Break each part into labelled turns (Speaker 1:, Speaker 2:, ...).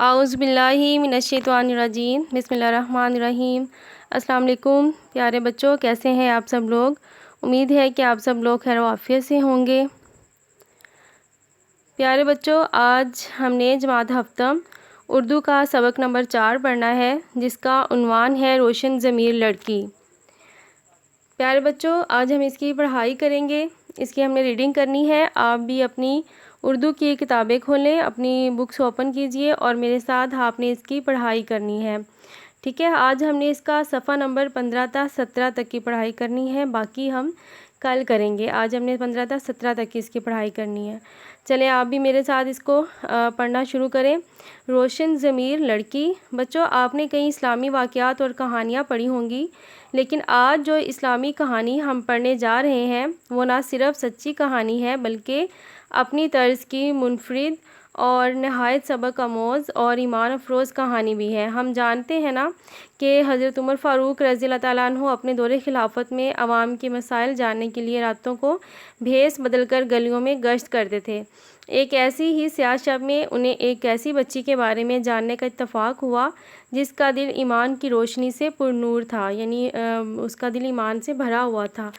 Speaker 1: اعوذ باللہ من الشیطان الرجیم، بسم اللہ الرحمن الرحیم۔ السلام علیکم پیارے بچوں، کیسے ہیں آپ سب لوگ؟ امید ہے کہ آپ سب لوگ خیر و عافیت سے ہوں گے۔ پیارے بچوں، آج ہم نے جماعت ہفتم اردو کا سبق نمبر 4 پڑھنا ہے، جس کا عنوان ہے روشن ضمیر لڑکی۔ پیارے بچوں، آج ہم اس کی پڑھائی کریں گے، اس کی ہم نے ریڈنگ کرنی ہے۔ آپ بھی اپنی اردو کی کتابیں کھولیں، اپنی بکس اوپن کیجئے اور میرے ساتھ آپ نے اس کی پڑھائی کرنی ہے، ٹھیک ہے؟ آج ہم نے اس کا صفحہ نمبر 15 تا 17 تک کی پڑھائی کرنی ہے، باقی ہم کل کریں گے۔ آج ہم نے 15 تا 17 تک کی اس کی پڑھائی کرنی ہے۔ چلیں آپ بھی میرے ساتھ اس کو پڑھنا شروع کریں۔ روشن ضمیر لڑکی۔ بچوں، آپ نے کئی اسلامی واقعات اور کہانیاں پڑھی ہوں گی، لیکن آج جو اسلامی کہانی ہم پڑھنے جا رہے ہیں وہ نہ صرف سچی کہانی ہے بلکہ اپنی طرز کی منفرد اور نہایت سبق آموز اور ایمان افروز کہانی بھی ہے۔ ہم جانتے ہیں نا کہ حضرت عمر فاروق رضی اللہ تعالیٰ عنہ اپنے دور خلافت میں عوام کے مسائل جاننے کے لیے راتوں کو بھیس بدل کر گلیوں میں گشت کرتے تھے۔ ایک ایسی ہی سیاہ شب میں انہیں ایک ایسی بچی کے بارے میں جاننے کا اتفاق ہوا جس کا دل ایمان کی روشنی سے پر نور تھا، یعنی اس کا دل ایمان سے بھرا ہوا تھا۔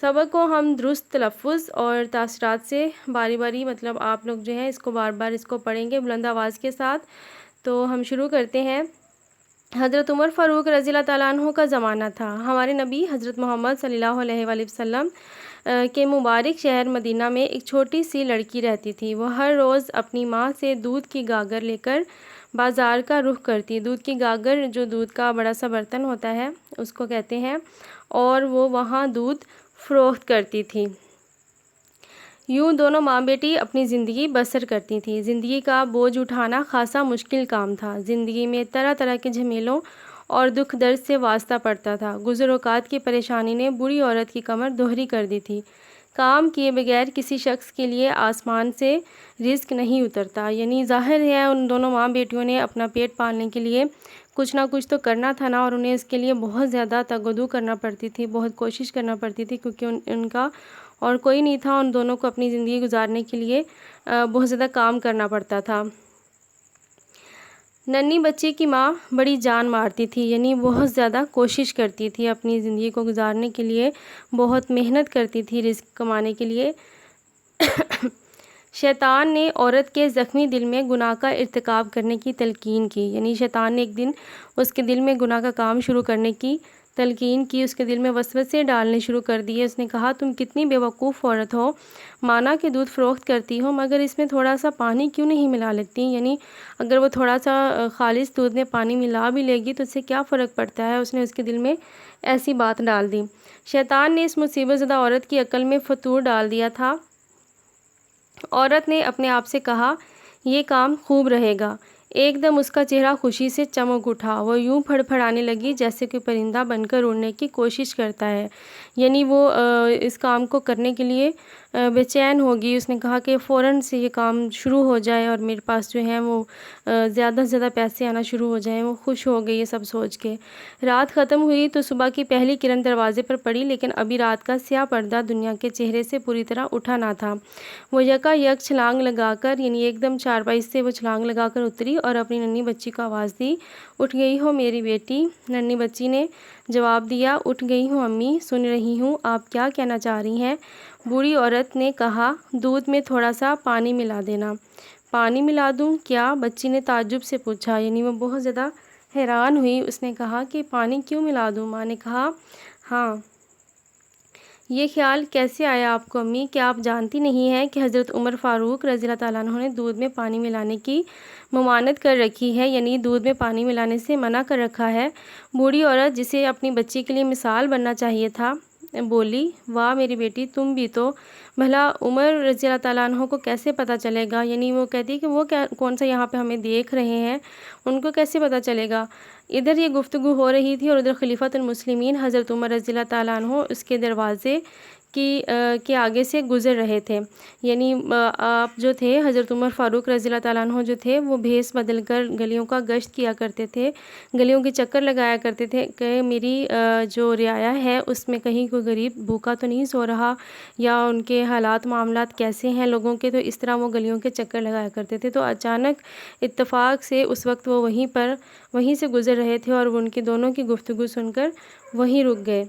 Speaker 1: سبق کو ہم درست تلفظ اور تاثرات سے باری باری آپ لوگ جو ہے اس کو بار بار اس کو پڑھیں گے بلند آواز کے ساتھ۔ تو ہم شروع کرتے ہیں۔ حضرت عمر فاروق رضی اللہ تعالیٰ عنہ کا زمانہ تھا۔ ہمارے نبی حضرت محمد صلی اللہ علیہ وآلہ وسلم کے مبارک شہر مدینہ میں ایک چھوٹی سی لڑکی رہتی تھی۔ وہ ہر روز اپنی ماں سے دودھ کی گاگر لے کر بازار کا رخ کرتی۔ دودھ کی گاگر جو دودھ کا بڑا سا برتن ہوتا ہے اس کو کہتے ہیں، اور وہ وہاں دودھ فروخت کرتی تھی۔ یوں دونوں ماں بیٹی اپنی زندگی بسر کرتی تھی۔ زندگی کا بوجھ اٹھانا خاصا مشکل کام تھا۔ زندگی میں طرح طرح کے جھمیلوں اور دکھ درد سے واسطہ پڑتا تھا۔ گزر اوقات کی پریشانی نے بوڑھی عورت کی کمر دوہری کر دی تھی۔ کام کیے بغیر کسی شخص کے لیے آسمان سے رزق نہیں اترتا، یعنی ظاہر ہے ان دونوں ماں بیٹیوں نے اپنا پیٹ پالنے کے لیے کچھ نہ کچھ تو کرنا تھا نا، اور انہیں اس کے لیے بہت زیادہ تگ و دو کرنا پڑتی تھی، بہت کوشش کرنا پڑتی تھی، کیونکہ ان کا اور کوئی نہیں تھا۔ ان دونوں کو اپنی زندگی گزارنے کے لیے بہت زیادہ کام کرنا پڑتا تھا۔ ننھی بچی کی ماں بڑی جان مارتی تھی، یعنی بہت زیادہ کوشش کرتی تھی اپنی زندگی کو گزارنے کے لیے، بہت محنت کرتی تھی رزق کمانے کے لیے۔ شیطان نے عورت کے زخمی دل میں گناہ کا ارتکاب کرنے کی تلقین کی، یعنی شیطان نے ایک دن اس کے دل میں گناہ کا کام شروع کرنے کی تلقین کی، اس کے دل میں وسوسے ڈالنے شروع کر دیے۔ اس نے کہا تم کتنی بے وقوف عورت ہو، مانا کہ دودھ فروخت کرتی ہو مگر اس میں تھوڑا سا پانی کیوں نہیں ملا لیتی؟ یعنی اگر وہ تھوڑا سا خالص دودھ میں پانی ملا بھی لے گی تو اس سے کیا فرق پڑتا ہے؟ اس نے اس کے دل میں ایسی بات ڈال دی۔ شیطان نے اس مصیبت زدہ عورت کی عقل میں فطور ڈال دیا تھا۔ عورت نے اپنے آپ سے کہا یہ کام خوب رہے گا۔ ایک دم اس کا چہرہ خوشی سے چمک اٹھا، وہ یوں پھڑ پھڑانے لگی جیسے کوئی پرندہ بن کر اڑنے کی کوشش کرتا ہے، یعنی وہ اس کام کو کرنے کے لیے بے چین ہوگی۔ اس نے کہا کہ فوراً سے یہ کام شروع ہو جائے اور میرے پاس جو ہے وہ زیادہ سے زیادہ پیسے آنا شروع ہو جائیں۔ وہ خوش ہو گئی یہ سب سوچ کے۔ رات ختم ہوئی تو صبح کی پہلی کرن دروازے پر پڑی، لیکن ابھی رات کا سیاہ پردہ دنیا کے چہرے سے پوری طرح اٹھا نہ تھا۔ وہ یکا یک چھلانگ لگا کر، یعنی ایک دم چارپائی سے وہ چھلانگ لگا کر اتری اور اپنی ننھی بچی کو آواز دی، اٹھ گئی ہو میری بیٹی؟ ننھی بچی نے جواب دیا، اٹھ گئی ہوں امی، سن رہی ہوں، آپ کیا کہنا چاہ رہی ہیں؟ بوڑھی عورت نے کہا دودھ میں تھوڑا سا پانی ملا دینا۔ پانی ملا دوں کیا؟ بچی نے تعجب سے پوچھا، یعنی وہ بہت زیادہ حیران ہوئی۔ اس نے کہا کہ پانی کیوں ملا دوں؟ ماں نے کہا ہاں۔ یہ خیال کیسے آیا آپ کو امی؟ کیا آپ جانتی نہیں ہیں کہ حضرت عمر فاروق رضی اللہ تعالیٰ عنہ نے دودھ میں پانی ملانے کی ممانعت کر رکھی ہے، یعنی دودھ میں پانی ملانے سے منع کر رکھا ہے؟ بوڑھی عورت جسے اپنی بچی کے لیے مثال بننا چاہیے تھا بولی، واہ میری بیٹی تم بھی تو، بھلا عمر رضی اللہ تعالیٰ عنہ کو کیسے پتہ چلے گا؟ یعنی وہ کہتی ہے کہ وہ کون سا یہاں پہ ہمیں دیکھ رہے ہیں، ان کو کیسے پتہ چلے گا؟ ادھر یہ گفتگو ہو رہی تھی اور ادھر خلیفۃ المسلمین حضرت عمر رضی اللہ تعالیٰ عنہ اس کے دروازے کے آگے سے گزر رہے تھے، یعنی آپ جو تھے حضرت عمر فاروق رضی اللہ تعالیٰ عنہ جو تھے وہ بھیس بدل کر گلیوں کا گشت کیا کرتے تھے، گلیوں کے چکر لگایا کرتے تھے کہ میری جو رعایا ہے اس میں کہیں کوئی غریب بھوکا تو نہیں سو رہا، یا ان کے حالات معاملات کیسے ہیں لوگوں کے، تو اس طرح وہ گلیوں کے چکر لگایا کرتے تھے۔ تو اچانک اتفاق سے اس وقت وہ وہیں سے گزر رہے تھے، اور وہ ان کی دونوں کی گفتگو سن کر وہیں رک گئے۔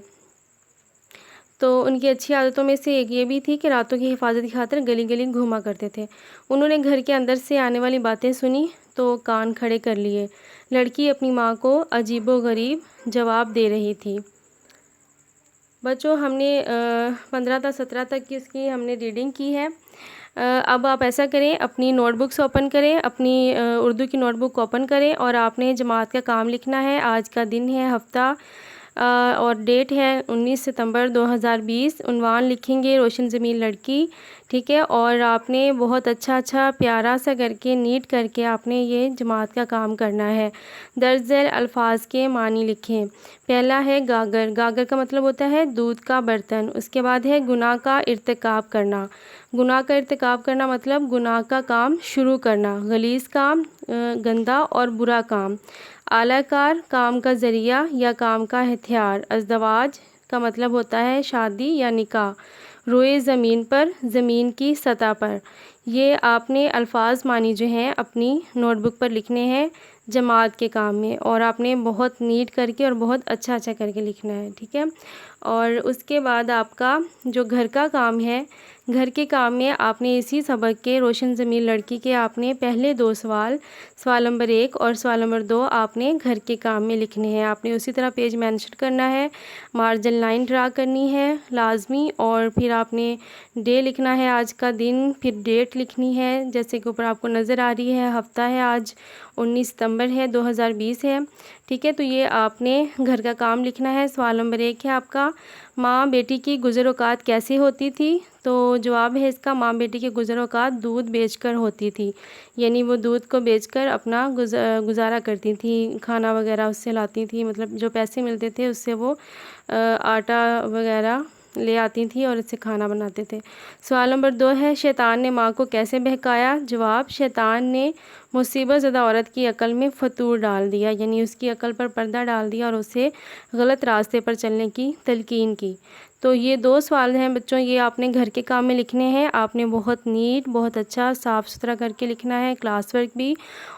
Speaker 1: تو ان کی اچھی عادتوں میں سے ایک یہ بھی تھی کہ راتوں کی حفاظت کی خاطر گلی گلی گھوما کرتے تھے۔ انہوں نے گھر کے اندر سے آنے والی باتیں سنی تو کان کھڑے کر لیے۔ لڑکی اپنی ماں کو عجیب و غریب جواب دے رہی تھی۔ بچوں ہم نے 15 تا 17 تک کی اس کی ہم نے ریڈنگ کی ہے۔ اب آپ ایسا کریں، اپنی نوٹ بکس اوپن کریں، اپنی اردو کی نوٹ بک اوپن کریں، اور آپ نے جماعت کا کام لکھنا ہے۔ آج کا دن ہے، ہفتہ اور ڈیٹ ہے 19 ستمبر 2020۔ عنوان لکھیں گے روشن ضمیر لڑکی، ٹھیک ہے، اور آپ نے بہت اچھا پیارا سا کر کے نیٹ کر کے آپ نے یہ جماعت کا کام کرنا ہے۔ درج ذیل الفاظ کے معنی لکھیں۔ پہلا ہے گاگر، گاگر کا مطلب ہوتا ہے دودھ کا برتن۔ اس کے بعد ہے گناہ کا ارتکاب کرنا، گناہ کا ارتکاب کرنا مطلب گناہ کا کام شروع کرنا، غلیظ کام، گندا اور برا کام۔ اعلی کار، کام کا ذریعہ یا کام کا ہتھیار۔ ازدواج کا مطلب ہوتا ہے شادی یا نکاح۔ روئے زمین پر، زمین کی سطح پر۔ یہ آپ نے الفاظ معنی جو ہیں اپنی نوٹ بک پر لکھنے ہیں جماعت کے کام میں، اور آپ نے بہت نیٹ کر کے اور بہت اچھا کر کے لکھنا ہے، ٹھیک ہے۔ اور اس کے بعد آپ کا جو گھر کا کام ہے، گھر کے کام میں آپ نے اسی سبق کے روشن ضمیر لڑکی کے آپ نے پہلے 2 سوال نمبر 1 اور سوال نمبر 2 آپ نے گھر کے کام میں لکھنے ہیں۔ آپ نے اسی طرح پیج مینشن کرنا ہے، مارجن لائن ڈرا کرنی ہے لازمی، اور پھر آپ نے ڈے لکھنا ہے آج کا دن، پھر ڈیٹ لکھنی ہے جیسے کہ اوپر آپ کو نظر آ رہی ہے، ہفتہ ہے آج 19 ستمبر ہے 2020 ہے، ٹھیک ہے۔ تو یہ آپ نے گھر کا کام لکھنا ہے۔ سوال نمبر 1 ہے آپ کا، ماں بیٹی کی گزر اوقات کیسے ہوتی تھی؟ تو جواب ہے اس کا، ماں بیٹی کی گزر اوقات دودھ بیچ کر ہوتی تھی، یعنی وہ دودھ کو بیچ کر اپنا گزارا کرتی تھیں، کھانا وغیرہ اس سے لاتی تھیں، مطلب جو پیسے ملتے تھے اس سے وہ آٹا وغیرہ لے آتی تھیں اور اس سے کھانا بناتے تھے۔ سوال نمبر 2 ہے، شیطان نے ماں کو کیسے بہکایا؟ جواب، شیطان نے مصیبت زدہ عورت کی عقل میں فطور ڈال دیا، یعنی اس کی عقل پر پردہ ڈال دیا اور اسے غلط راستے پر چلنے کی تلقین کی۔ تو یہ 2 سوال ہیں بچوں، یہ آپ نے گھر کے کام میں لکھنے ہیں۔ آپ نے بہت نیٹ، بہت اچھا صاف ستھرا کر کے لکھنا ہے، کلاس ورک بھی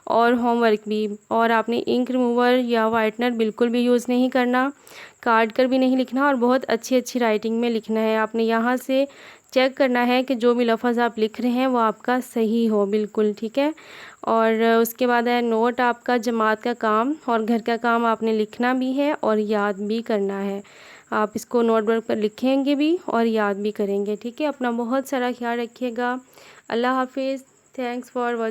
Speaker 1: اور ہوم ورک بھی، اور آپ نے انک ریموور یا وائٹنر بالکل بھی یوز نہیں کرنا، کارڈ کر بھی نہیں لکھنا، اور بہت اچھی رائٹنگ میں لکھنا ہے۔ آپ نے یہاں سے چیک کرنا ہے کہ جو بھی لفظ آپ لکھ رہے ہیں وہ آپ کا صحیح ہو بالکل، ٹھیک ہے۔ اور اس کے بعد ہے نوٹ آپ کا جماعت کا کام، اور گھر کا کام آپ نے لکھنا بھی ہے اور یاد بھی کرنا ہے۔ آپ اس کو نوٹ بک پر لکھیں گے بھی اور یاد بھی کریں گے، ٹھیک ہے۔ اپنا بہت سارا خیال رکھیے گا۔ اللہ حافظ، تھینکس فار واچنگ۔